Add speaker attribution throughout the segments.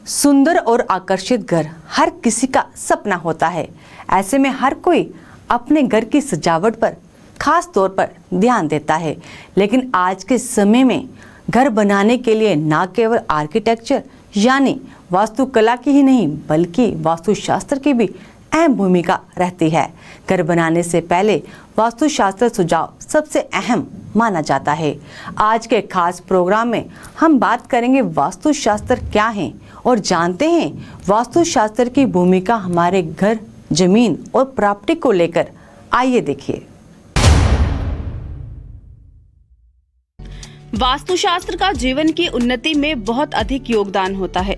Speaker 1: सुंदर और आकर्षित घर हर किसी का सपना होता है। ऐसे में हर कोई अपने घर की सजावट पर खास तौर पर ध्यान देता है। लेकिन आज के समय में घर बनाने के लिए न केवल आर्किटेक्चर यानी वास्तुकला की ही नहीं बल्कि वास्तुशास्त्र की भी अहम भूमिका रहती है। घर बनाने से पहले वास्तुशास्त्र सुझाव सबसे अहम माना जाता है। आज के खास प्रोग्राम में हम बात करेंगे वास्तुशास्त्र क्या है और जानते हैं वास्तुशास्त्र की भूमिका हमारे घर, जमीन और प्रॉपर्टी को लेकर। आइए देखिए।
Speaker 2: वास्तुशास्त्र का जीवन की उन्नति में बहुत अधिक योगदान होता है।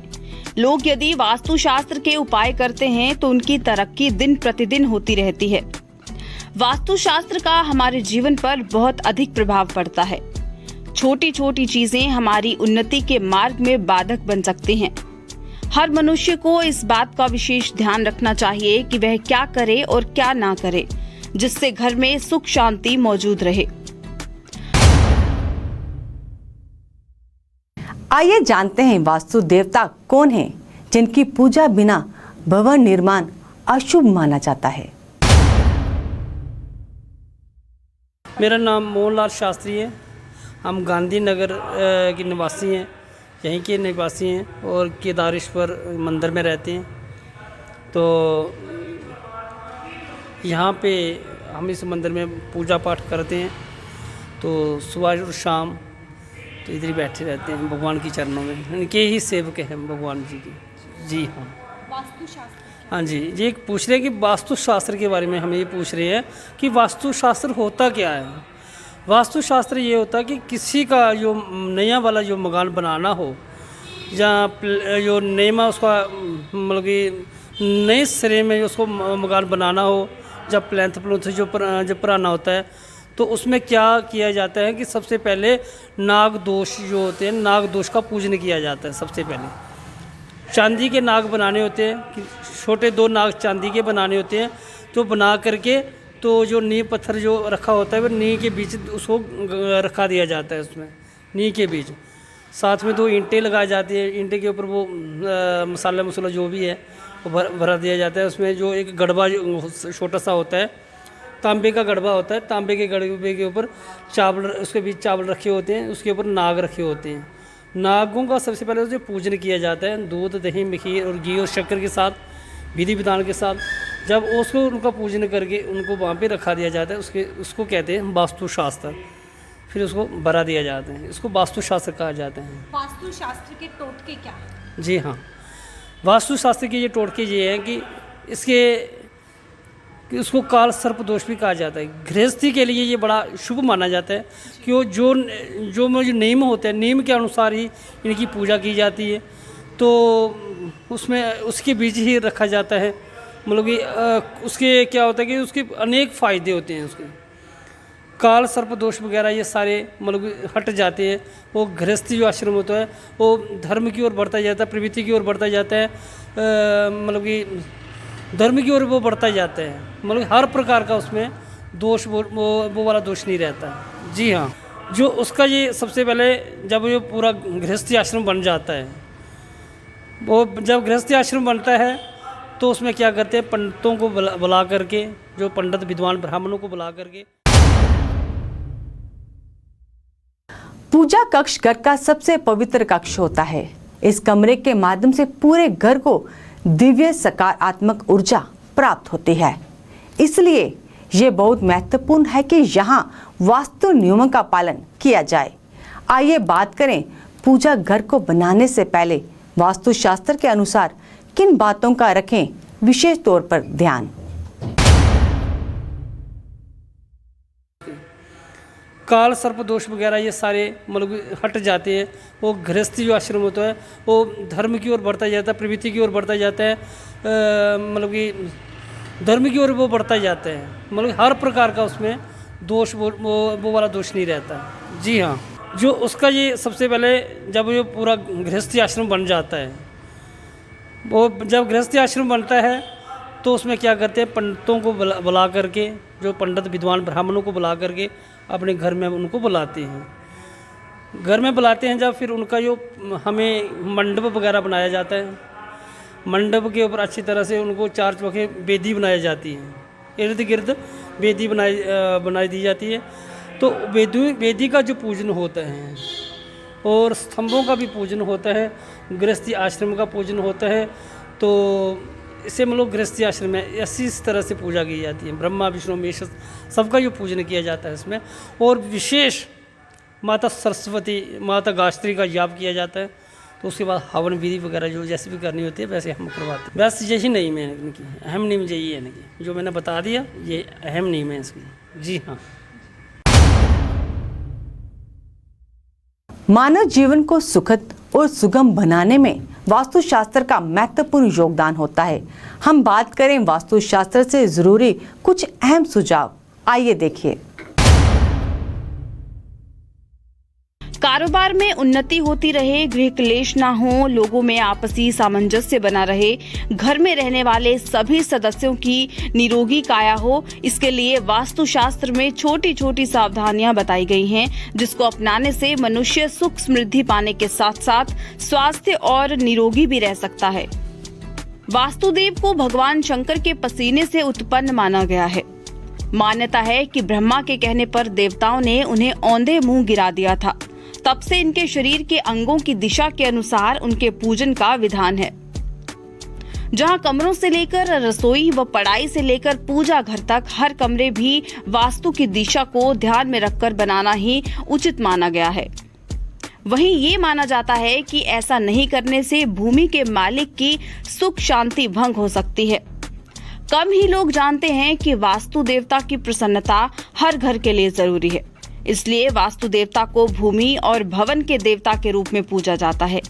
Speaker 2: लोग यदि वास्तुशास्त्र के उपाय करते हैं तो उनकी तरक्की दिन प्रतिदिन होती रहती है। वास्तुशास्त्र का हमारे जीवन पर बहुत अधिक प्रभाव पड़ता है। छोटी छोटी चीजें हमारी उन्नति के मार्ग में बाधक बन सकती हैं। हर मनुष्य को इस बात का विशेष ध्यान रखना चाहिए कि वह क्या करे और क्या ना करे, जिससे घर में सुख शांति मौजूद रहे।
Speaker 1: आइए जानते हैं वास्तु देवता कौन है जिनकी पूजा बिना भवन निर्माण अशुभ माना जाता है।
Speaker 3: मेरा नाम मोहनलाल शास्त्री है। हम गांधीनगर के निवासी हैं, यहीं के निवासी हैं और केदारेश्वर मंदिर में रहते हैं। तो यहाँ पे हम इस मंदिर में पूजा पाठ करते हैं। तो सुबह और शाम तो इधर ही बैठे रहते हैं भगवान की चरणों में। इनके ही सेवक हैं भगवान जी की। जी हाँ, वास्तुशास्त्र। हाँ जी, ये पूछ रहे हैं कि वास्तुशास्त्र के बारे में हम ये पूछ रहे हैं कि वास्तुशास्त्र होता क्या है। वास्तुशास्त्र ये होता है कि किसी का जो नया वाला जो मकान बनाना हो या जो नया उसका मतलब कि नए सिरे में उसको मकान बनाना हो, जब प्लेंथ प्लूथ जो पुराना होता है तो उसमें क्या किया जाता है कि सबसे पहले नाग दोष जो होते हैं, नाग दोष का पूजन किया जाता है। सबसे पहले चांदी के नाग बनाने होते हैं कि छोटे 2 नाग चांदी के बनाने होते हैं। तो बना करके तो जो नींव पत्थर जो रखा होता है वो नींव के बीच उसको रखा दिया जाता है। उसमें नींव के बीच साथ में 2 ईंटें लगाई जाती है। ईंटे के ऊपर वो मसाला जो भी है वो भरा दिया जाता है। उसमें जो एक गड़बा छोटा सा होता है, तांबे का गड़बा होता है। तांबे के गड़बे के ऊपर चावल, उसके बीच चावल रखे होते हैं, उसके ऊपर नाग रखे होते हैं। नागों का सबसे पहले जो पूजन किया जाता है दूध, दही, मखीर और घी और शक्कर के साथ, विधि विधान के साथ। जब उसको उनका पूजन करके उनको वहाँ पे रखा दिया जाता है, उसको कहते हैं वास्तुशास्त्र। फिर उसको भरा दिया जाता है, इसको वास्तुशास्त्र कहा जाता है।
Speaker 2: वास्तुशास्त्र के टोटके क्या है? जी हाँ,
Speaker 3: वास्तुशास्त्र के ये टोटके ये हैं कि उसको काल सर्प दोष भी कहा जाता है। गृहस्थी के लिए ये बड़ा शुभ माना जाता है कि वो जो नियम होते हैं, नियम के अनुसार ही इनकी पूजा की जाती है। तो उसमें उसके बीच ही रखा जाता है। मतलब कि उसके क्या होता है कि उसके अनेक फ़ायदे होते हैं। उसके काल सर्प दोष वगैरह ये सारे मतलब हट जाते हैं। वो गृहस्थी जो आश्रम होता है वो धर्म की ओर बढ़ता जाता है, प्रवृत्ति की ओर बढ़ता जाता है। मतलब कि धर्म की ओर वो बढ़ता जाता है। मतलब हर प्रकार का उसमें दोष वो वाला दोष नहीं रहता। जी हाँ, जो उसका ये सबसे पहले जब ये पूरा गृहस्थी आश्रम बन जाता है, वो जब गृहस्थी आश्रम बनता है तो उसमें क्या करते हैं, पंडितों को बुला करके, जो पंडित विद्वान ब्राह्मणों को बुला करके।
Speaker 1: पूजा कक्ष घर का सबसे पवित्र कक्ष होता है। इस कमरे के माध्यम से पूरे घर को दिव्य सकारात्मक ऊर्जा प्राप्त होती है। इसलिए ये बहुत महत्वपूर्ण है कि यहाँ वास्तु नियमों का पालन किया जाए। आइए बात करें पूजा घर को बनाने से पहले वास्तुशास्त्र के अनुसार किन बातों का रखें विशेष तौर पर ध्यान।
Speaker 3: काल सर्प दोष वगैरह ये सारे मतलब हट जाते हैं। वो गृहस्थी जो आश्रम होता है वो धर्म की ओर बढ़ता जाता है, प्रवृत्ति की ओर बढ़ता जाता है। मतलब कि धर्म की ओर वो बढ़ता जाता है। मतलब हर प्रकार का उसमें दोष वो वाला दोष नहीं रहता। जी हाँ, जो उसका ये सबसे पहले जब ये पूरा गृहस्थी आश्रम बन जाता है, वो जब गृहस्थी आश्रम बनता है तो उसमें क्या करते हैं, पंडितों को बुला करके, जो पंडित विद्वान ब्राह्मणों को बुला करके अपने घर में उनको बुलाते हैं। घर में बुलाते हैं जब, फिर उनका जो हमें मंडप वगैरह बनाया जाता है, मंडप के ऊपर अच्छी तरह से उनको 4 चौके वेदी बनाई जाती है, इर्द गिर्द वेदी बनाई दी जाती है। तो वेदी का जो पूजन होता है और स्तंभों का भी पूजन होता है, गृहस्थी आश्रम का पूजन होता है। तो इसे हम लोग गृहस्थी आश्रम में ऐसी तरह से पूजा की जाती है, ब्रह्मा विष्णु महेश सबका जो पूजन किया जाता है इसमें। और विशेष माता सरस्वती, माता गायत्री का जाप किया जाता है। तो उसके बाद हवन विधि वगैरह जो जैसे भी करनी होती है वैसे हम करवाते हैं। बस यही नियम है इनकी, अहम नियम यही है इनकी, जो मैंने बता दिया ये अहम नियम है इसकी। जी हाँ।
Speaker 1: मानव जीवन को सुखद और सुगम बनाने में वास्तुशास्त्र का महत्वपूर्ण योगदान होता है। हम बात करें वास्तुशास्त्र से जरूरी कुछ अहम सुझाव, आइए देखिए।
Speaker 2: कारोबार में उन्नति होती रहे, गृह क्लेश ना हो, लोगों में आपसी सामंजस्य बना रहे, घर में रहने वाले सभी सदस्यों की निरोगी काया हो, इसके लिए वास्तुशास्त्र में छोटी छोटी सावधानियां बताई गई हैं, जिसको अपनाने से मनुष्य सुख समृद्धि पाने के साथ साथ स्वास्थ्य और निरोगी भी रह सकता है। वास्तुदेव को भगवान शंकर के पसीने से उत्पन्न माना गया है। मान्यता है कि ब्रह्मा के कहने पर देवताओं ने उन्हें औंधे मुंह गिरा दिया था। तब से इनके शरीर के अंगों की दिशा के अनुसार उनके पूजन का विधान है। जहां कमरों से लेकर रसोई व पढ़ाई से लेकर पूजा घर तक हर कमरे भी वास्तु की दिशा को ध्यान में रखकर बनाना ही उचित माना गया है। वहीं ये माना जाता है कि ऐसा नहीं करने से भूमि के मालिक की सुख शांति भंग हो सकती है। कम ही लोग जानते हैं कि वास्तु देवता की प्रसन्नता हर घर के लिए जरूरी है। इसलिए वास्तु देवता को भूमि और भवन के देवता के रूप में पूजा जाता है।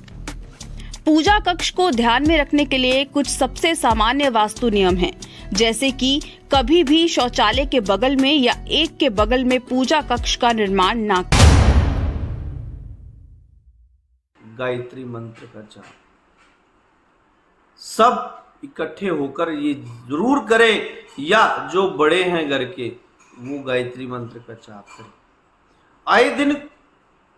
Speaker 2: पूजा कक्ष को ध्यान में रखने के लिए कुछ सबसे सामान्य वास्तु नियम हैं, जैसे कि कभी भी शौचालय के बगल में या एक के बगल में पूजा कक्ष का निर्माण ना करें।
Speaker 4: गायत्री मंत्र का जाप सब इकट्ठे होकर ये जरूर करें, या जो बड़े हैं घर के वो गायत्री मंत्र का जाप करें। आए दिन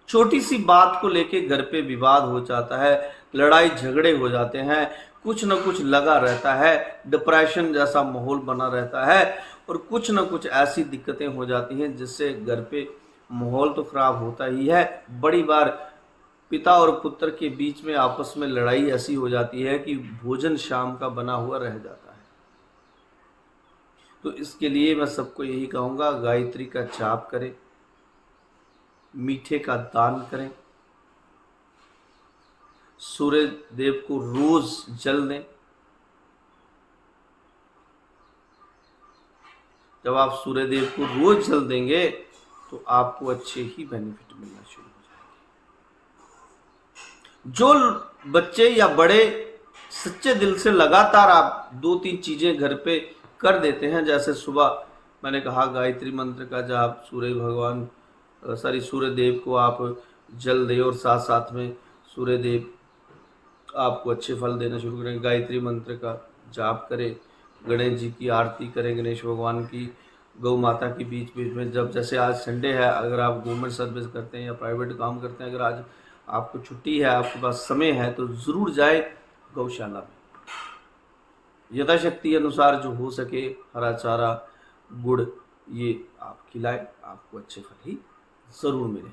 Speaker 4: छोटी सी बात को लेके घर पे विवाद हो जाता है, लड़ाई झगड़े हो जाते हैं, कुछ न कुछ लगा रहता है, डिप्रेशन जैसा माहौल बना रहता है और कुछ न कुछ ऐसी दिक्कतें हो जाती हैं जिससे घर पे माहौल तो खराब होता ही है। बड़ी बार पिता और पुत्र के बीच में आपस में लड़ाई ऐसी हो जाती है कि भोजन शाम का बना हुआ रह जाता है। तो इसके लिए मैं सबको यही कहूँगा, गायत्री का जाप करें, मीठे का दान करें, सूर्य देव को रोज जल दें। जब आप सूर्य देव को रोज जल देंगे तो आपको अच्छे ही बेनिफिट मिलना शुरू हो जाएंगे। जो बच्चे या बड़े सच्चे दिल से लगातार आप 2-3 चीजें घर पे कर देते हैं, जैसे सुबह मैंने कहा गायत्री मंत्र का जाप, सूर्य देव को आप जल दें और साथ साथ में सूर्य देव आपको अच्छे फल देना शुरू करें। गायत्री मंत्र का जाप करें, गणेश जी की आरती करें, गणेश भगवान की, गौ माता की बीच बीच में, जब जैसे आज संडे है, अगर आप गवर्नमेंट सर्विस करते हैं या प्राइवेट काम करते हैं, अगर आज आपको छुट्टी है, आपके पास समय है, तो ज़रूर जाए गौशाला में। यथाशक्ति अनुसार जो हो सके हरा चारा, गुड़ ये आप खिलाएं, आपको अच्छे फल ही ज़रूर मिलेंगे।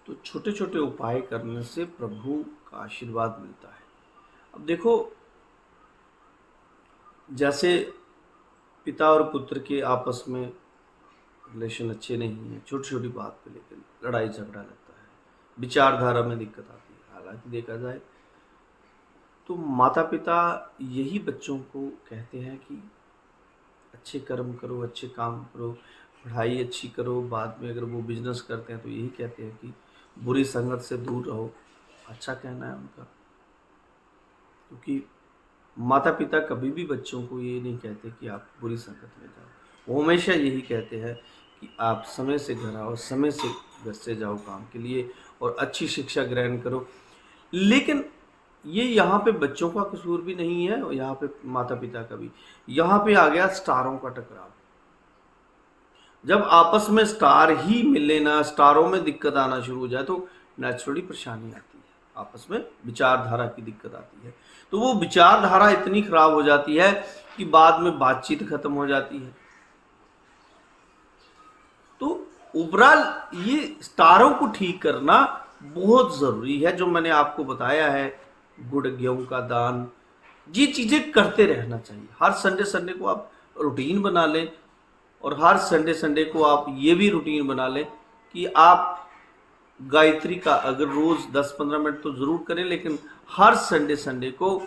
Speaker 4: तो छोटे छोटे उपाय करने से प्रभु का आशीर्वाद मिलता है। अब देखो, जैसे पिता और पुत्र के आपस में रिलेशन अच्छे नहीं है, छोटी छोटी बात पे लेकर लड़ाई झगड़ा लगता है, विचारधारा में दिक्कत आती है। हालांकि देखा जाए तो माता पिता यही बच्चों को कहते हैं कि अच्छे कर्म करो, अच्छे काम करो, पढ़ाई अच्छी करो। बाद में अगर वो बिजनेस करते हैं तो यही कहते हैं कि बुरी संगत से दूर रहो। अच्छा कहना है उनका, क्योंकि माता पिता कभी भी बच्चों को ये नहीं कहते कि आप बुरी संगत में जाओ। वो हमेशा यही कहते हैं कि आप समय से घर आओ, समय से घर से जाओ काम के लिए और अच्छी शिक्षा ग्रहण करो। लेकिन ये यहाँ पे बच्चों का कसूर भी नहीं है और यहाँ पे माता पिता का भी। यहाँ पे आ गया स्टारों का टकराव। जब आपस में स्टार ही मिले ना, स्टारों में दिक्कत आना शुरू हो जाए तो नेचुरली परेशानी आती है, आपस में विचारधारा की दिक्कत आती है। तो वो विचारधारा इतनी खराब हो जाती है कि बाद में बातचीत खत्म हो जाती है। तो ओवरऑल ये स्टारों को ठीक करना बहुत ज़रूरी है। जो मैंने आपको बताया है, गुड़ गेहूं का दान, ये चीज़ें करते रहना चाहिए। हर संडे को आप रूटीन बना लें, और हर संडे को आप ये भी रूटीन बना लें कि आप गायत्री का अगर रोज़ 10-15 मिनट तो ज़रूर करें, लेकिन हर संडे को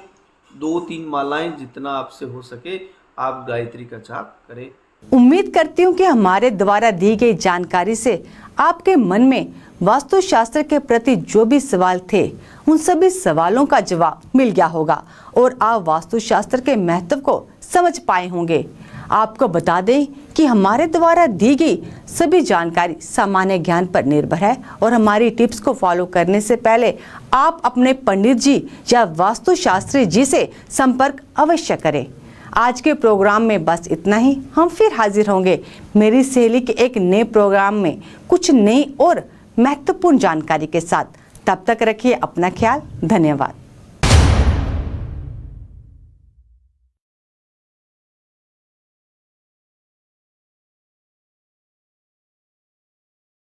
Speaker 4: 2-3 मालाएं जितना आपसे हो सके आप गायत्री का जाप करें।
Speaker 1: उम्मीद करती हूँ कि हमारे द्वारा दी गई जानकारी से आपके मन में वास्तुशास्त्र के प्रति जो भी सवाल थे उन सभी सवालों का जवाब मिल गया होगा और आप वास्तुशास्त्र के महत्व को समझ पाए होंगे। आपको बता दें कि हमारे द्वारा दी गई सभी जानकारी सामान्य ज्ञान पर निर्भर है और हमारी टिप्स को फॉलो करने से पहले आप अपने पंडित जी या वास्तुशास्त्री जी से संपर्क अवश्य करें। आज के प्रोग्राम में बस इतना ही। हम फिर हाजिर होंगे मेरी सहेली के एक नए प्रोग्राम में कुछ नई और महत्वपूर्ण जानकारी के साथ। तब तक रखिए अपना ख्याल। धन्यवाद।